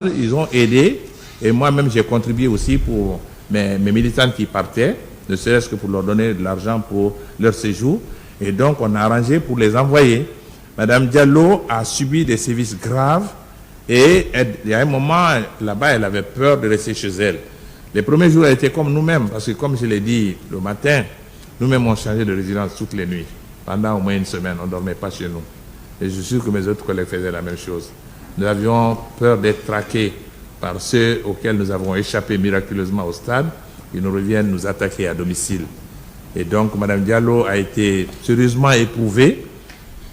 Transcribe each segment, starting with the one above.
Ils ont aidé et moi-même j'ai contribué aussi pour mes militants qui partaient, ne serait-ce que pour leur donner de l'argent pour leur séjour. Et donc on a arrangé pour les envoyer. Madame Diallo a subi des sévices graves et il y a un moment là-bas, elle avait peur de rester chez elle. Les premiers jours, elle était comme nous-mêmes, parce que comme je l'ai dit le matin, nous-mêmes on changeait de résidence toutes les nuits. Pendant au moins une semaine, on ne dormait pas chez nous. Et je suis sûr que mes autres collègues faisaient la même chose. Nous avions peur d'être traqués par ceux auxquels nous avons échappé miraculeusement au stade. Ils nous reviennent nous attaquer à domicile. Et donc, Mme Diallo a été sérieusement éprouvée.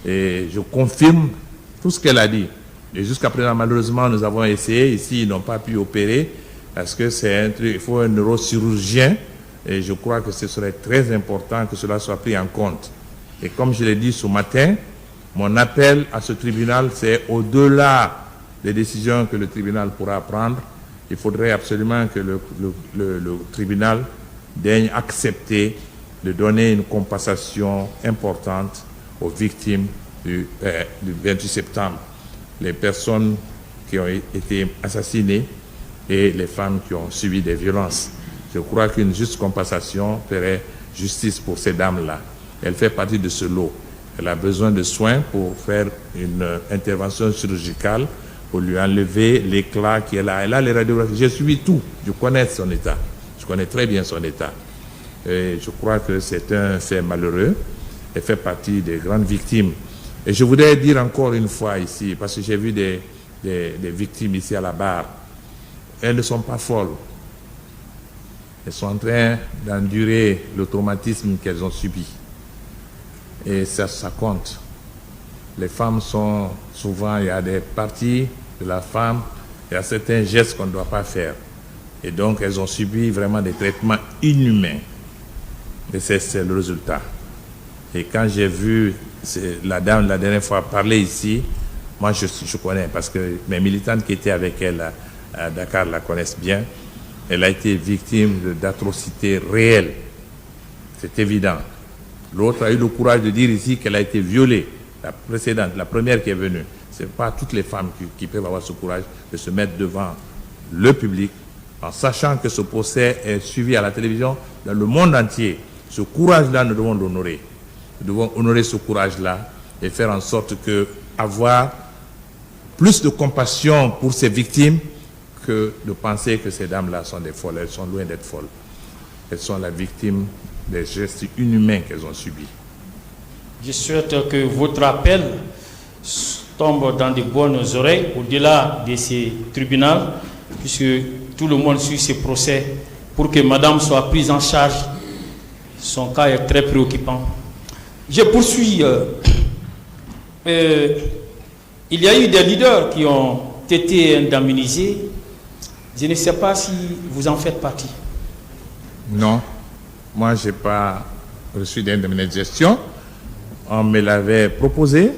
Et je confirme tout ce qu'elle a dit. Et jusqu'à présent, malheureusement, nous avons essayé. Ici, ils n'ont pas pu opérer parce que c'est un truc, il faut un neurochirurgien. Et je crois que ce serait très important que cela soit pris en compte. Et comme je l'ai dit ce matin, mon appel à ce tribunal, c'est au-delà des décisions que le tribunal pourra prendre. Il faudrait absolument que le tribunal daigne accepter de donner une compensation importante aux victimes du 28 septembre. Les personnes qui ont été assassinées et les femmes qui ont subi des violences. Je crois qu'une juste compensation ferait justice pour ces dames-là. Elle fait partie de ce lot. Elle a besoin de soins pour faire une intervention chirurgicale, pour lui enlever l'éclat qu'elle a. Elle a les radiographies. J'ai suivi tout. Je connais son état. Je connais très bien son état. Et je crois que c'est un fait malheureux. Elle fait partie des grandes victimes. Et je voudrais dire encore une fois ici, parce que j'ai vu des victimes ici à la barre, elles ne sont pas folles. Elles sont en train d'endurer le traumatisme qu'elles ont subi. Et ça compte. Les femmes sont souvent, il y a des parties de la femme, il y a certains gestes qu'on ne doit pas faire. Et donc, elles ont subi vraiment des traitements inhumains. Et c'est le résultat. Et quand j'ai vu la dame la dernière fois parler ici, moi je connais, parce que mes militantes qui étaient avec elle à Dakar la connaissent bien. Elle a été victime d'atrocités réelles. C'est évident. L'autre a eu le courage de dire ici qu'elle a été violée. La précédente, la première qui est venue. Ce n'est pas toutes les femmes qui peuvent avoir ce courage de se mettre devant le public en sachant que ce procès est suivi à la télévision dans le monde entier. Ce courage-là, nous devons l'honorer. Nous devons honorer ce courage-là et faire en sorte que avoir plus de compassion pour ces victimes que de penser que ces dames-là sont des folles. Elles sont loin d'être folles. Elles sont la victime des gestes inhumains qu'elles ont subis. Je souhaite que votre appel tombe dans de bonnes oreilles au-delà de ces tribunaux, puisque tout le monde suit ce procès pour que madame soit prise en charge. Son cas est très préoccupant. Je poursuis. Il y a eu des leaders qui ont été indemnisés. Je ne sais pas si vous en faites partie. Non. Moi, je n'ai pas reçu d'indemnisation. On me l'avait proposé.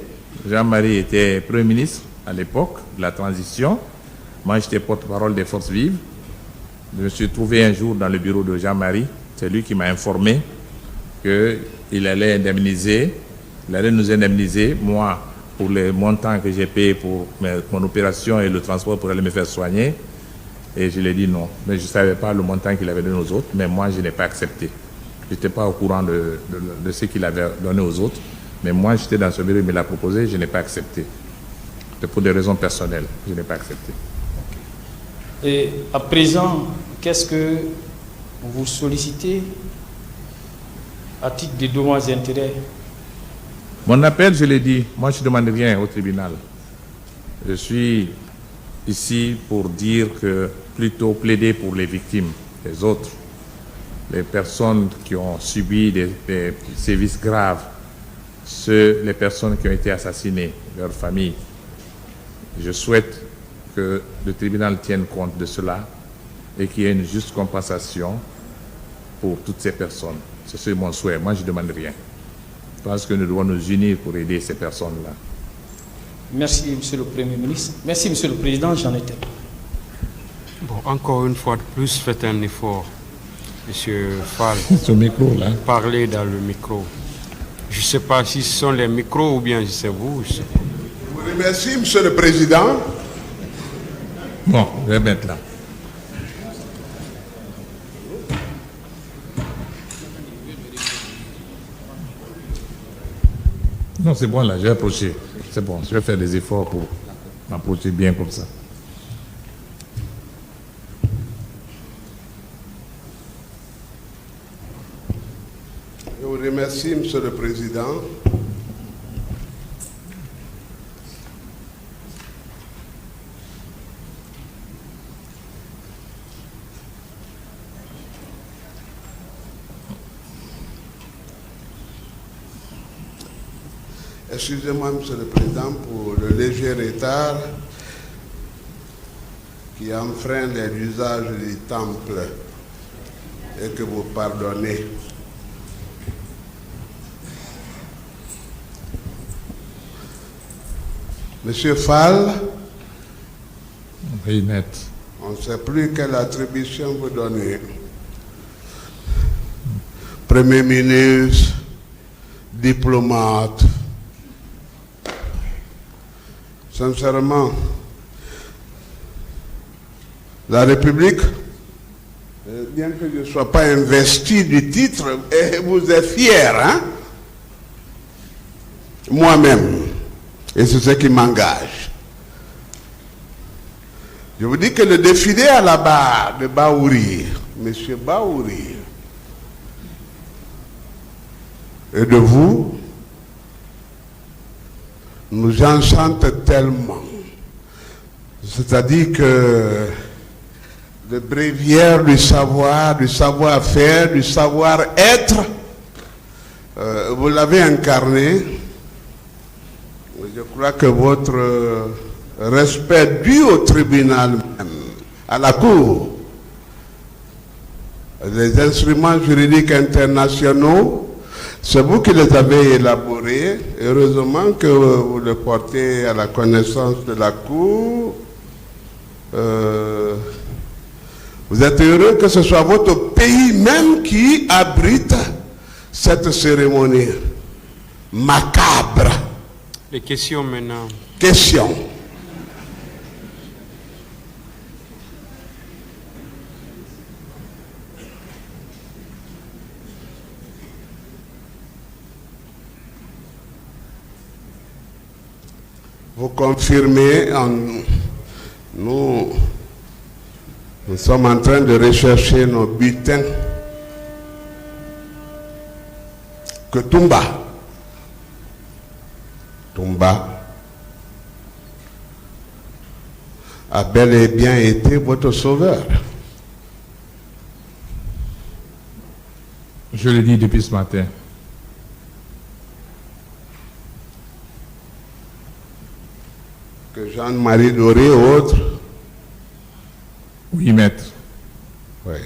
Jean-Marie était Premier ministre à l'époque de la transition. Moi, j'étais porte-parole des forces vives. Je me suis trouvé un jour dans le bureau de Jean-Marie. C'est lui qui m'a informé qu'il allait indemniser, il allait nous indemniser, moi, pour les montants que j'ai payés pour mon opération et le transport pour aller me faire soigner. Et je lui ai dit non. Mais je ne savais pas le montant qu'il avait donné aux autres, mais moi, je n'ai pas accepté. Je n'étais pas au courant de ce qu'il avait donné aux autres. Mais moi, j'étais dans ce bureau, il me l'a proposé, je n'ai pas accepté. C'est pour des raisons personnelles, je n'ai pas accepté. Et à présent, qu'est-ce que vous sollicitez à titre de dommages et intérêts? Mon appel, je l'ai dit, moi je ne demande rien au tribunal. Je suis ici pour dire que plutôt plaider pour les victimes, les autres, les personnes qui ont subi des sévices graves, les personnes qui ont été assassinées, leurs familles. Je souhaite que le tribunal tienne compte de cela et qu'il y ait une juste compensation pour toutes ces personnes. C'est mon souhait. Moi, je ne demande rien. Je pense que nous devons nous unir pour aider ces personnes-là. Merci, Monsieur le Premier ministre. Merci, Monsieur le Président. J'en étais. Bon, encore une fois de plus, faites un effort, Monsieur Fall. Ce micro-là. Parlez dans le micro. Je ne sais pas si ce sont les micros ou bien c'est vous. Je vous remercie, Monsieur le Président. Bon, je vais mettre là. Non, c'est bon là, je vais approcher. C'est bon, je vais faire des efforts pour m'approcher bien comme ça. Je vous remercie, Monsieur le Président. Excusez-moi, Monsieur le Président, pour le léger retard qui enfreint l'usage du temple et que vous pardonnez. Monsieur Fall, Oui, net. on ne sait plus quelle attribution vous donnez. Premier ministre, diplomate. Sincèrement, la République, bien que je ne sois pas investi du titre, et vous êtes fier, hein? Moi-même, et c'est ce qui m'engage. Je vous dis que le défilé à la barre de Baouri, M. Baouri, et de vous, nous enchante tellement. C'est-à-dire que le bréviaire du savoir-faire, du savoir-être, vous l'avez incarné. Je crois que votre respect dû au tribunal même, à la Cour, les instruments juridiques internationaux, c'est vous qui les avez élaborés. Heureusement que vous le portez à la connaissance de la Cour. Vous êtes heureux que ce soit votre pays même qui abrite cette cérémonie macabre. Les questions maintenant. Question. Vous confirmez, nous sommes en train de rechercher nos bulletins, que Toumba a bel et bien été votre sauveur. Je le dis depuis ce matin. Que Jean-Marie Doré et autres, Oui, maître. oui,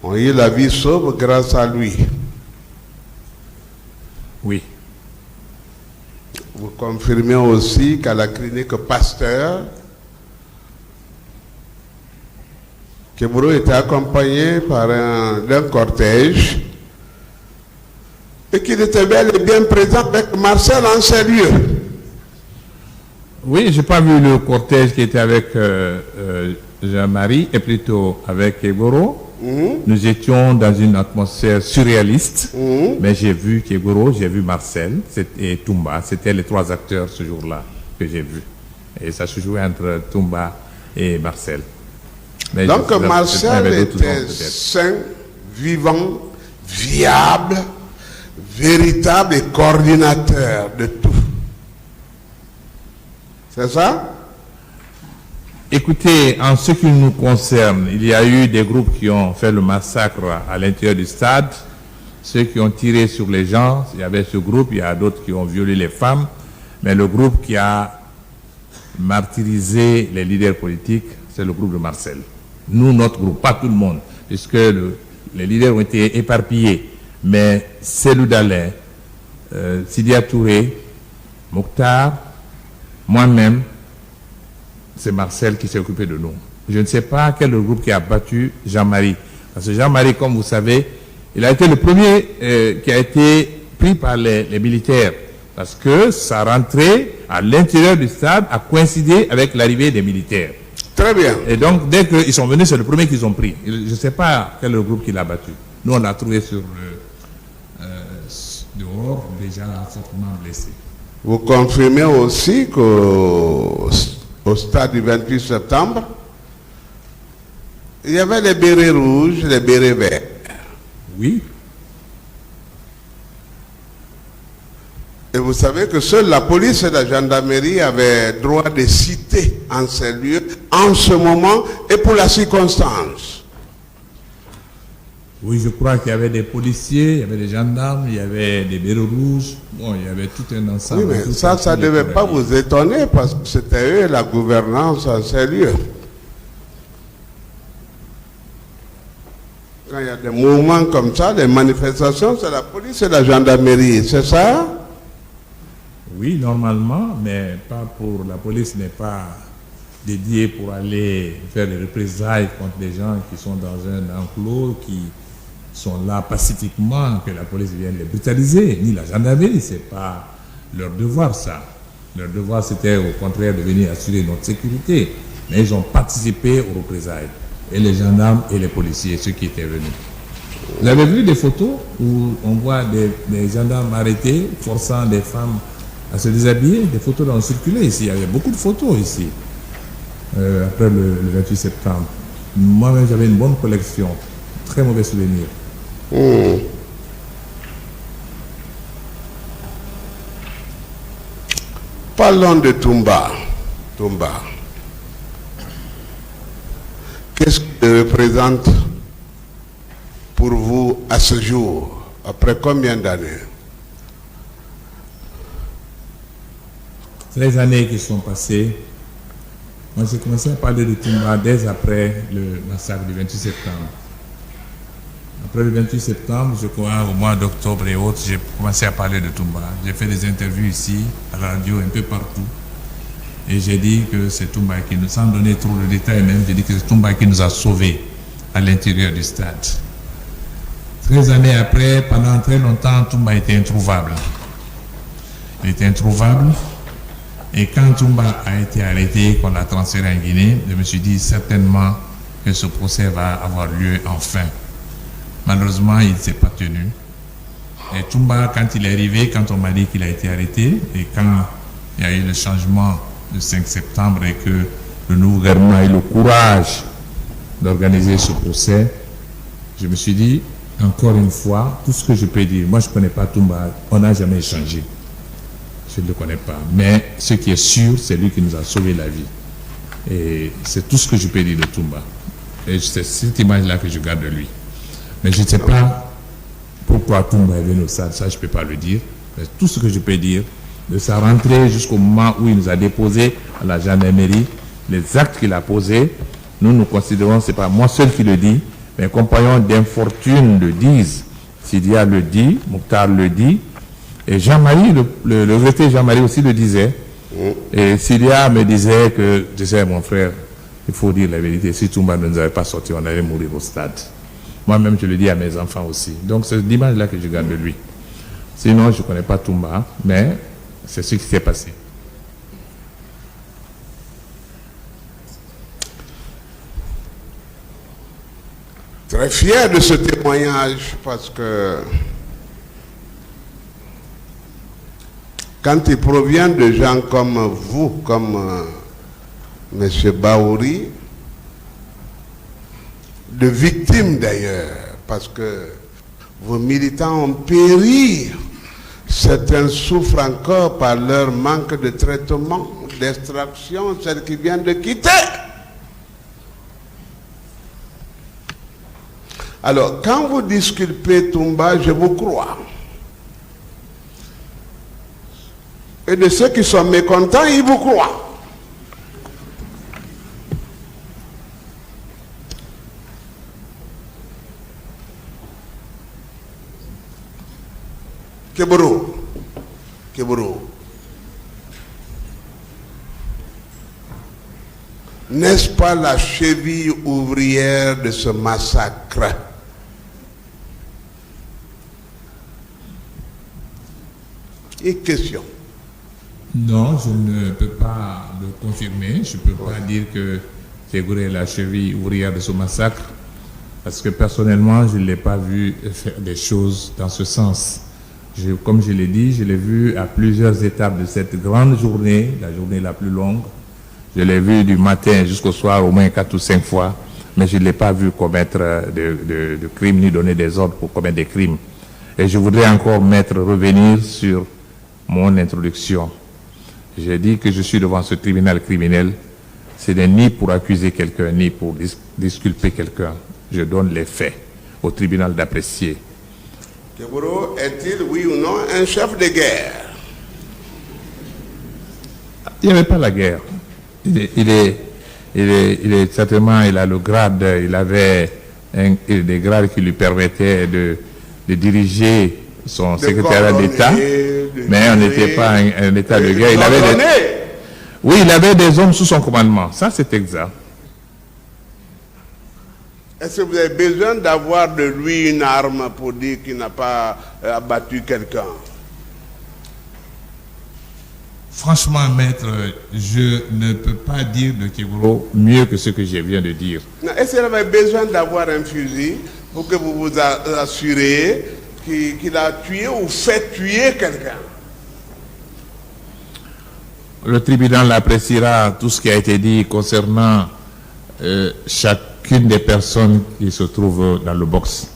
ont eu la vie sauve grâce à lui. Oui. Vous confirmez aussi qu'à la clinique Pasteur, Keburo était accompagné par d'un cortège et qu'il était bel et bien présent avec Marcel en ces lieux. Oui, je n'ai pas vu le cortège qui était avec Jean-Marie, et plutôt avec Keboro. Nous étions dans une atmosphère surréaliste, mais j'ai vu Keboro, j'ai vu Marcel et Toumba. C'était les trois acteurs ce jour-là que j'ai vus. Et ça se jouait entre Toumba et Marcel. Mais donc Marcel était sain, vivant, viable, véritable et coordinateur de tout. C'est ça? Écoutez, en ce qui nous concerne, il y a eu des groupes qui ont fait le massacre à l'intérieur du stade, ceux qui ont tiré sur les gens, il y avait ce groupe, il y a d'autres qui ont violé les femmes, mais le groupe qui a martyrisé les leaders politiques, c'est le groupe de Marcel. Nous, notre groupe, pas tout le monde, puisque les leaders ont été éparpillés, mais Cellou Dalein, Sidia Touré, Mokhtar, moi-même, c'est Marcel qui s'est occupé de nous. Je ne sais pas quel est le groupe qui a battu Jean-Marie. Parce que Jean-Marie, comme vous savez, il a été le premier qui a été pris par les militaires. Parce que sa rentrée à l'intérieur du stade a coïncidé avec l'arrivée des militaires. Très bien. Et donc, dès qu'ils sont venus, c'est le premier qu'ils ont pris. Je ne sais pas quel est le groupe qui l'a battu. Nous, on l'a trouvé sur le dehors, déjà fortement blessé. Vous confirmez aussi qu'au stade du 28 septembre, il y avait les bérets rouges, les bérets verts. Oui. Et vous savez que seule la police et la gendarmerie avaient droit de citer en ces lieux, en ce moment et pour la circonstance. Oui, je crois qu'il y avait des policiers, il y avait des gendarmes, il y avait des bérets rouges. Bon, il y avait tout un ensemble. Oui, mais ça ne devait pas vous étonner parce que c'était eux la gouvernance en ces lieux. Quand il y a des mouvements comme ça, des manifestations, c'est la police et la gendarmerie, c'est ça? Oui, normalement, mais pas pour... La police n'est pas dédiée pour aller faire des représailles contre des gens qui sont dans un enclos, qui sont là pacifiquement, que la police vienne les brutaliser, ni la gendarmerie, c'est pas leur devoir ça. Leur devoir c'était au contraire de venir assurer notre sécurité, mais ils ont participé aux représailles, et les gendarmes et les policiers, ceux qui étaient venus. Vous avez vu des photos où on voit des gendarmes arrêtés, forçant des femmes à se déshabiller, des photos ont circulé ici, il y avait beaucoup de photos ici, après le 28 septembre. Moi-même j'avais une bonne collection, très mauvais souvenirs. Parlons de Toumba. Toumba. Qu'est-ce qu'il représente pour vous à ce jour, après combien d'années? 13 années qui sont passées. Moi j'ai commencé à parler de Toumba dès après le massacre du 28 septembre. Après le 28 septembre, je crois, au mois d'octobre et autres, j'ai commencé à parler de Toumba. J'ai fait des interviews ici, à la radio, un peu partout. Et j'ai dit que c'est Toumba qui nous, sans donner trop de détails même, j'ai dit que c'est Toumba qui nous a sauvés à l'intérieur du stade. 13 années après, pendant très longtemps, Toumba était introuvable. Il était introuvable. Et quand Toumba a été arrêté, qu'on l'a transféré en Guinée, je me suis dit certainement que ce procès va avoir lieu enfin. Malheureusement, il ne s'est pas tenu. Et Toumba, quand il est arrivé, quand on m'a dit qu'il a été arrêté, et quand il y a eu le changement le 5 septembre et que le nouveau gouvernement a eu le courage d'organiser ce procès, je me suis dit, encore une fois, tout ce que je peux dire, moi je ne connais pas Toumba, on n'a jamais échangé. Je ne le connais pas. Mais ce qui est sûr, c'est lui qui nous a sauvé la vie. Et c'est tout ce que je peux dire de Toumba. Et c'est cette image-là que je garde de lui. Mais je ne sais pas pourquoi Toumba est venu au stade, ça je ne peux pas le dire. Mais tout ce que je peux dire, de sa rentrée jusqu'au moment où il nous a déposé à la gendarmerie, les actes qu'il a posés, nous considérons, ce n'est pas moi seul qui le dis, mes compagnons d'infortune le disent. Sidia le dit, Mokhtar le dit, et Jean-Marie, le regretté Jean-Marie aussi le disait. Et Sidia me disait que, je sais mon frère, il faut dire la vérité, si Toumba ne nous avait pas sorti, on allait mourir au stade. Moi-même, je le dis à mes enfants aussi. Donc, c'est l'image-là que je garde de lui. Sinon, je ne connais pas Toumba, mais c'est ce qui s'est passé. Très fier de ce témoignage parce que quand il provient de gens comme vous, comme M. Baouri, de victimes d'ailleurs, parce que vos militants ont péri, certains souffrent encore par leur manque de traitement, d'extraction, celles qui viennent de quitter. Alors, quand vous disculpez Toumba, je vous crois. Et de ceux qui sont mécontents, ils vous croient. Keboro. N'est-ce pas la cheville ouvrière de ce massacre? Et question. Non, je ne peux pas le confirmer. Je ne peux pas dire que Tchegourou est la cheville ouvrière de ce massacre, parce que personnellement, je ne l'ai pas vu faire des choses dans ce sens. Comme je l'ai dit, je l'ai vu à plusieurs étapes de cette grande journée, la journée la plus longue. Je l'ai vu du matin jusqu'au soir au moins 4 ou 5 fois, mais je ne l'ai pas vu commettre de crimes ni donner des ordres pour commettre des crimes. Et je voudrais encore revenir sur mon introduction. J'ai dit que je suis devant ce tribunal criminel. Ce n'est ni pour accuser quelqu'un, ni pour disculper quelqu'un. Je donne les faits au tribunal d'apprécier. Tchegourou est-il, oui ou non, un chef de guerre? Il n'y avait pas la guerre. Il est certainement, il a le grade, il avait des grades qui lui permettaient de diriger son secrétariat d'État, mais on n'était pas un État de guerre. Il avait des hommes sous son commandement, ça c'est exact. Est-ce que vous avez besoin d'avoir de lui une arme pour dire qu'il n'a pas abattu quelqu'un? Franchement, maître, je ne peux pas dire de Tchegourou mieux que ce que je viens de dire. Est-ce qu'il avait besoin d'avoir un fusil pour que vous vous assuriez qu'il a tué ou fait tuer quelqu'un? Le tribunal appréciera tout ce qui a été dit concernant chacune des personnes qui se trouvent dans le box.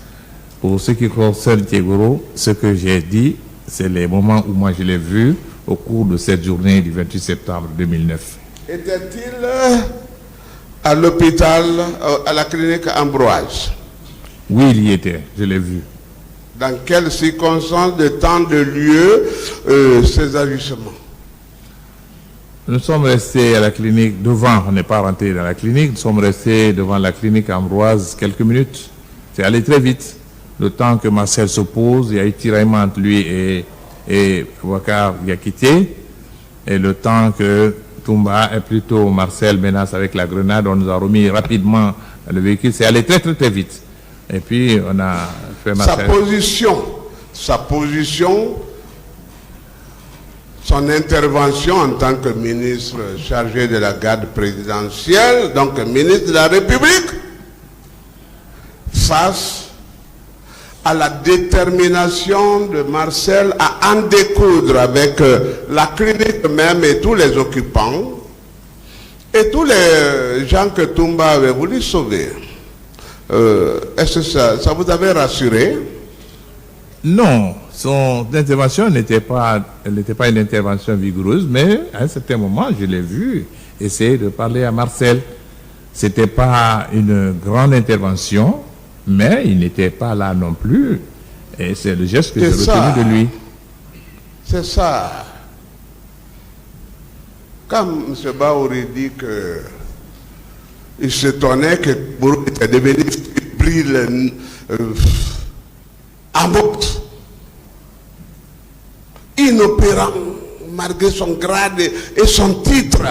Pour ce qui concerne Tchegourou, ce que j'ai dit, c'est les moments où moi je l'ai vu au cours de cette journée du 28 septembre 2009. Était-il à l'hôpital, à la clinique Ambroise? Oui, il y était, je l'ai vu. Dans quelles circonstances, de temps, de lieu, ces agissements? Nous sommes restés à la clinique devant, on n'est pas rentré dans la clinique, nous sommes restés devant la clinique Ambroise quelques minutes. C'est allé très vite. Le temps que Marcel se pose, il y a eu tiraillement entre lui et Wakar Yakité. Et le temps que Toumba, et plutôt Marcel menace avec la grenade, on nous a remis rapidement le véhicule. C'est allé très très très vite. Et puis on a fait Marcel. Sa position, son intervention en tant que ministre chargé de la garde présidentielle, donc ministre de la République, face à la détermination de Marcel à en découdre avec la clinique même et tous les occupants et tous les gens que Toumba avait voulu sauver. Est-ce que ça vous avait rassuré? Non, son intervention n'était pas une intervention vigoureuse, mais à un certain moment, je l'ai vu essayer de parler à Marcel. Ce n'était pas une grande intervention, mais il n'était pas là non plus. Et c'est le geste que j'ai retenu de lui. C'est ça. Quand M. Baouri dit qu'il s'étonnait que Bourou était devenu fébrile, abrupte, inopérant, malgré son grade et son titre.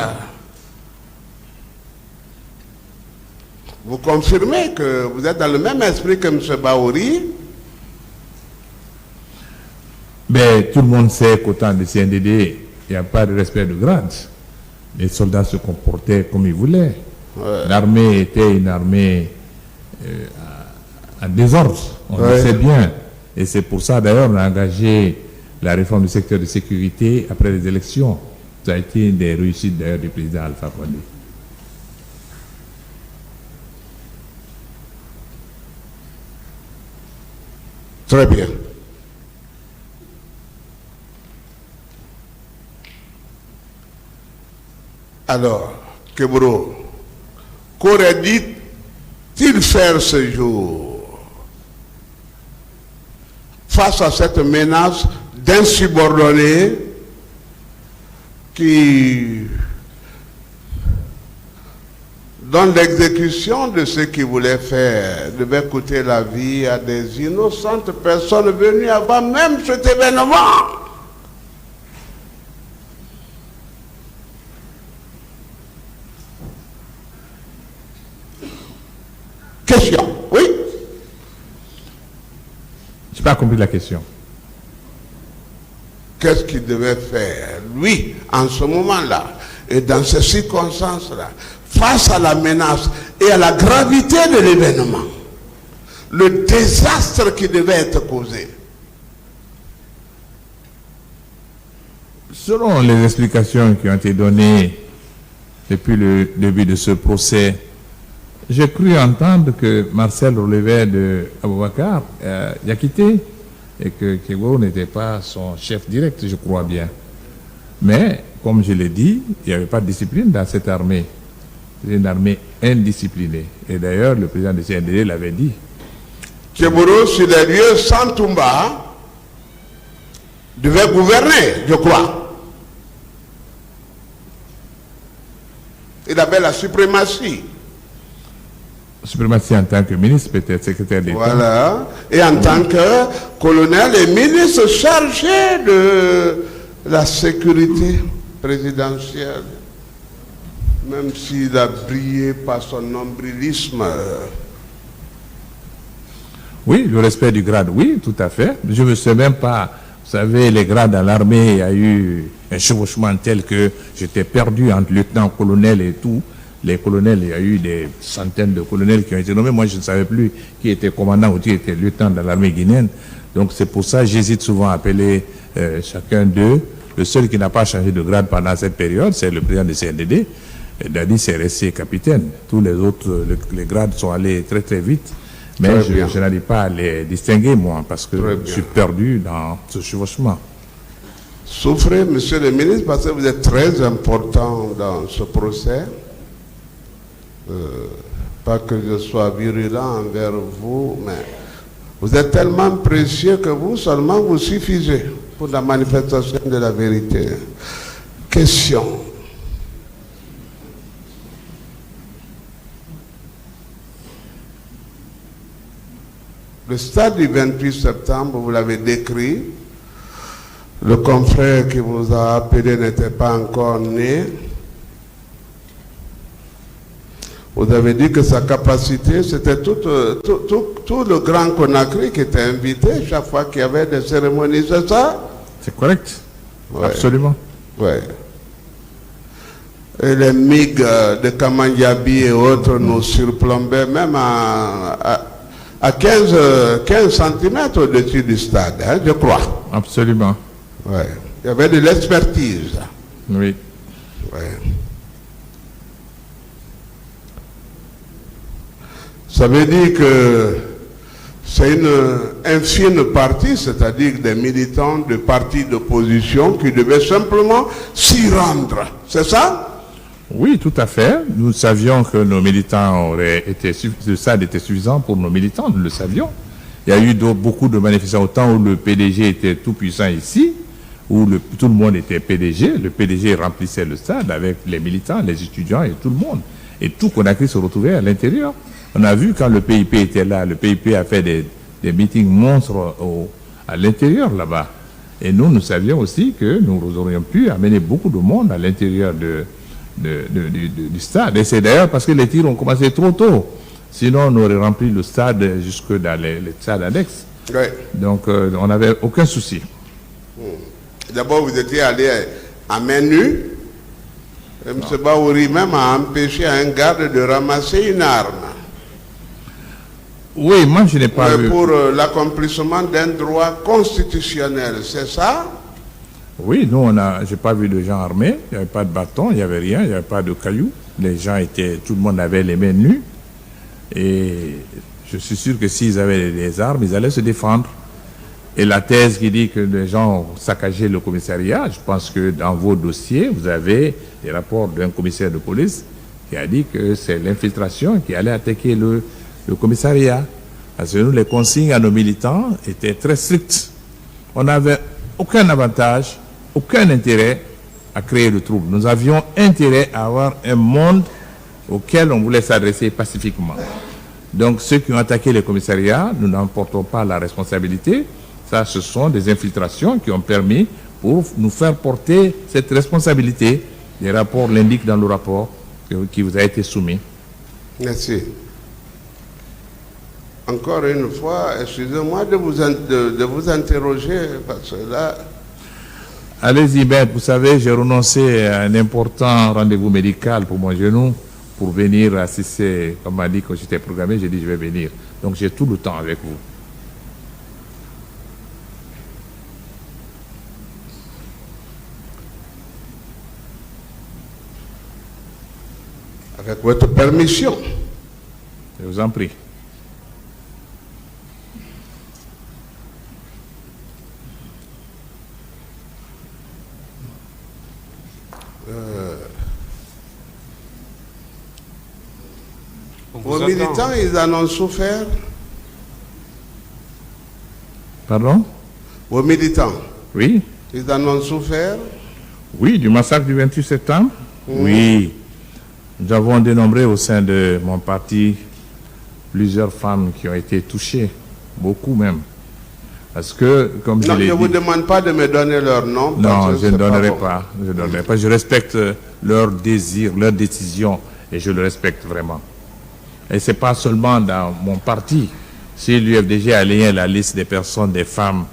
Vous confirmez que vous êtes dans le même esprit que M. Baouri? Mais tout le monde sait qu'au temps de CNDD, il n'y a pas de respect de grade. Les soldats se comportaient comme ils voulaient. Ouais. L'armée était une armée à désordre, on le sait bien. Et c'est pour ça d'ailleurs on a engagé la réforme du secteur de sécurité après les élections. Ça a été une des réussites d'ailleurs du président Alpha Condé. Très bien. Alors, Tchegourou, qu'aurait dit-il faire ce jour face à cette menace d'insubordonnés qui dans l'exécution de ce qu'il voulait faire devait coûter la vie à des innocentes personnes venues avant même cet événement? Question, oui? Je n'ai pas compris la question. Qu'est-ce qu'il devait faire, lui, en ce moment-là, et dans ces circonstances-là, face à la menace et à la gravité de l'événement, le désastre qui devait être causé. Selon les explications qui ont été données depuis le début de ce procès, j'ai cru entendre que Marcel relevait de Aboubakar Yakité et que Kego n'était pas son chef direct, je crois bien. Mais, comme je l'ai dit, il n'y avait pas de discipline dans cette armée. C'est une armée indisciplinée. Et d'ailleurs, le président de CNDD l'avait dit. Keboro, sur les lieux sans Toumba, devait gouverner, je crois. Il avait la suprématie. Suprématie en tant que ministre, peut-être secrétaire d'État. Voilà. Et en tant que colonel et ministre chargé de la sécurité présidentielle, même s'il a brillé par son nombrilisme. Oui, le respect du grade, oui, tout à fait. Je ne me sais même pas, vous savez, les grades dans l'armée, il y a eu un chevauchement tel que j'étais perdu entre lieutenant-colonel et tout. Les colonels, il y a eu des centaines de colonels qui ont été nommés. Moi, je ne savais plus qui était commandant ou qui était lieutenant dans l'armée guinéenne. Donc, c'est pour ça que j'hésite souvent à appeler chacun d'eux. Le seul qui n'a pas changé de grade pendant cette période, c'est le président du CNDD. Et Dadi, c'est resté capitaine. Tous les autres, les grades sont allés très très vite. Mais je n'arrive pas à les distinguer, moi, parce que je suis perdu dans ce chevauchement. Souffrez, monsieur le ministre, parce que vous êtes très important dans ce procès. Pas que je sois virulent envers vous, mais vous êtes tellement précieux que vous seulement vous suffisez pour la manifestation de la vérité. Question. Le stade du 28 septembre, vous l'avez décrit. Le confrère qui vous a appelé n'était pas encore né. Vous avez dit que sa capacité, c'était tout le Grand Conakry qui était invité chaque fois qu'il y avait des cérémonies, c'est ça? C'est correct. Ouais. Absolument. Oui. Et les MiG de Kamandiabi et autres nous surplombaient même à 15 cm au-dessus du stade, hein, je crois. Absolument. Oui. Il y avait de l'expertise. Oui. Oui. Ça veut dire que c'est une infime partie, c'est-à-dire des militants de partis d'opposition qui devaient simplement s'y rendre. C'est ça? Oui, tout à fait. Nous savions que nos militants auraient été... Le stade était suffisant pour nos militants, nous le savions. Il y a eu beaucoup de manifestants au temps où le PDG était tout puissant ici, où tout le monde était PDG. Le PDG remplissait le stade avec les militants, les étudiants et tout le monde. Et tout Conakry se retrouvait à l'intérieur. On a vu quand le PIP était là, le PIP a fait des meetings monstres à l'intérieur là-bas. Et nous savions aussi que nous aurions pu amener beaucoup de monde à l'intérieur du stade. Et c'est d'ailleurs parce que les tirs ont commencé trop tôt. Sinon, on aurait rempli le stade jusque dans les stades annexes. Oui. Donc, on n'avait aucun souci. D'abord, vous étiez allé à main nue. Et M. Baouri même a empêché un garde de ramasser une arme. Oui, moi je n'ai pas vu. Pour l'accomplissement d'un droit constitutionnel, c'est ça? Oui, nous, j'ai pas vu de gens armés. Il n'y avait pas de bâton, il n'y avait rien, il n'y avait pas de cailloux. Les gens tout le monde avait les mains nues. Et je suis sûr que s'ils avaient des armes, ils allaient se défendre. Et la thèse qui dit que les gens ont saccagé le commissariat, je pense que dans vos dossiers, vous avez des rapports d'un commissaire de police qui a dit que c'est l'infiltration qui allait attaquer le commissariat. Parce que nous, les consignes à nos militants étaient très strictes. On n'avait aucun avantage, aucun intérêt à créer le trouble. Nous avions intérêt à avoir un monde auquel on voulait s'adresser pacifiquement. Donc ceux qui ont attaqué les commissariats, nous n'en portons pas la responsabilité. Ça, ce sont des infiltrations qui ont permis pour nous faire porter cette responsabilité. Les rapports l'indiquent dans le rapport qui vous a été soumis. Merci. Encore une fois, excusez-moi de vous interroger, parce que là... Allez-y, Ben. Vous savez, j'ai renoncé à un important rendez-vous médical pour mon genou pour venir assister, comme m'a dit quand j'étais programmé, j'ai dit je vais venir. Donc j'ai tout le temps avec vous. Avec votre permission. Je vous en prie. Vos militants, ils en ont souffert. Pardon? Vos militants, Oui. ils en ont souffert. Oui, du massacre du 28 septembre. Oui. Nous avons dénombré au sein de mon parti plusieurs femmes qui ont été touchées, beaucoup même. Parce que, comme je Non, l'ai je ne dit... vous demande pas de me donner leur nom. Non, je ne donnerai bon. pas. Je ne donnerai pas. Je respecte leur désir, leur décision, et je le respecte vraiment. Et ce n'est pas seulement dans mon parti. Si l'UFDG a lié la liste des personnes, des femmes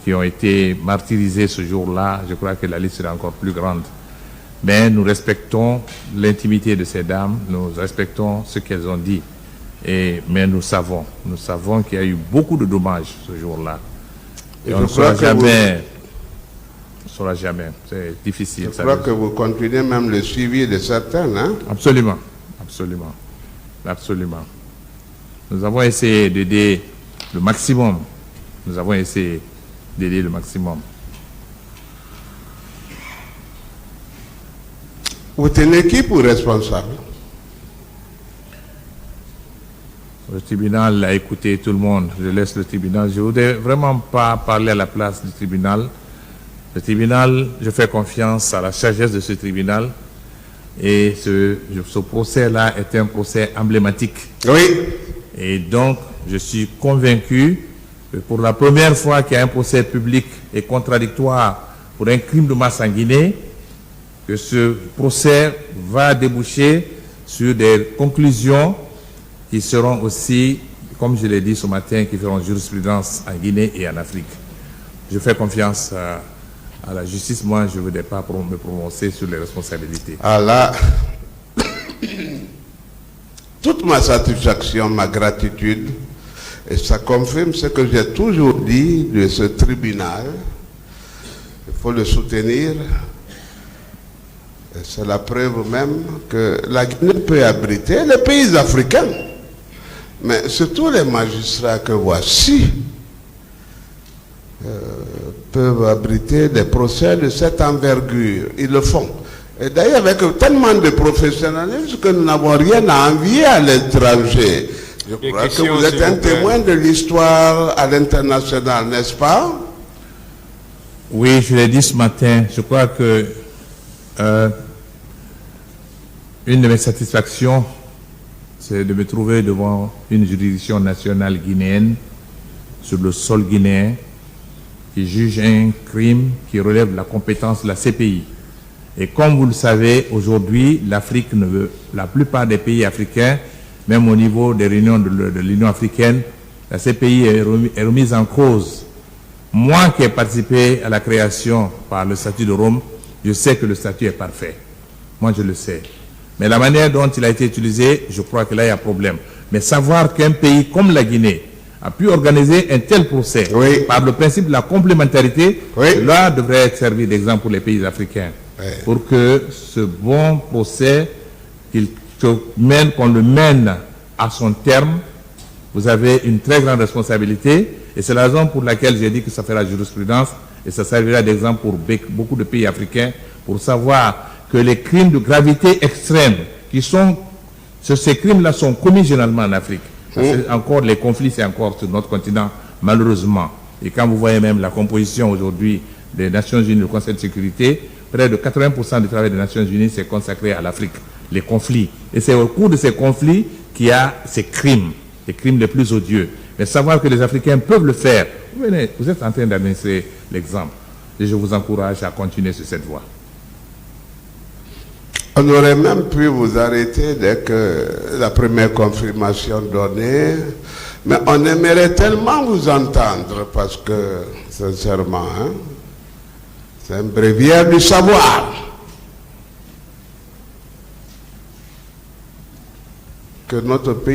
qui ont été martyrisées ce jour-là, je crois que la liste sera encore plus grande. Mais nous respectons l'intimité de ces dames, nous respectons ce qu'elles ont dit. Mais nous savons qu'il y a eu beaucoup de dommages ce jour-là. Et on ne saura jamais. C'est difficile. Je crois que vous continuez même le suivi de certains, hein? Absolument. Nous avons essayé d'aider le maximum. Vous tenez qui pour responsable? Le tribunal a écouté tout le monde. Je laisse le tribunal. Je ne voudrais vraiment pas parler à la place du tribunal. Le tribunal, je fais confiance à la sagesse de ce tribunal. Et ce procès-là est un procès emblématique. Oui. Et donc, je suis convaincu que pour la première fois qu'il y a un procès public et contradictoire pour un crime de masse en Guinée, que ce procès va déboucher sur des conclusions qui seront aussi, comme je l'ai dit ce matin, qui feront jurisprudence en Guinée et en Afrique. Je fais confiance à la justice. Moi, je ne voudrais pas me prononcer sur les responsabilités. Ah là, toute ma satisfaction, ma gratitude, et ça confirme ce que j'ai toujours dit de ce tribunal. Il faut le soutenir. C'est la preuve même que la Guinée peut abriter les pays africains. Mais surtout les magistrats que voici peuvent abriter des procès de cette envergure. Ils le font. Et d'ailleurs, avec tellement de professionnalisme que nous n'avons rien à envier à l'étranger. Je crois que vous êtes un témoin de l'histoire à l'international, n'est-ce pas? Oui, je l'ai dit ce matin. Je crois que une de mes satisfactions, c'est de me trouver devant une juridiction nationale guinéenne, sur le sol guinéen, qui juge un crime qui relève de la compétence de la CPI. Et comme vous le savez, aujourd'hui, l'Afrique ne veut, la plupart des pays africains, même au niveau des réunions de l'Union africaine, la CPI est remise en cause. Moi qui ai participé à la création par le statut de Rome, je sais que le statut est parfait. Moi, je le sais. Mais la manière dont il a été utilisé, je crois que là, il y a problème. Mais savoir qu'un pays comme la Guinée a pu organiser un tel procès par le principe de la complémentarité, cela devrait être servi d'exemple pour les pays africains. Pour que ce bon procès, qu'on le mène à son terme, vous avez une très grande responsabilité. Et c'est la raison pour laquelle j'ai dit que ça fera jurisprudence et ça servira d'exemple pour beaucoup de pays africains pour savoir que les crimes de gravité extrême ces crimes-là sont commis généralement en Afrique. Encore, les conflits, c'est encore sur notre continent, malheureusement. Et quand vous voyez même la composition aujourd'hui des Nations Unies, le Conseil de sécurité, près de 80% du travail des Nations Unies s'est consacré à l'Afrique, les conflits. Et c'est au cours de ces conflits qu'il y a ces crimes, les crimes les plus odieux. Mais savoir que les Africains peuvent le faire, vous êtes en train d'administrer l'exemple. Et je vous encourage à continuer sur cette voie. On aurait même pu vous arrêter dès que la première confirmation donnée, mais on aimerait tellement vous entendre parce que, sincèrement, hein, c'est un bréviaire du savoir. que notre pays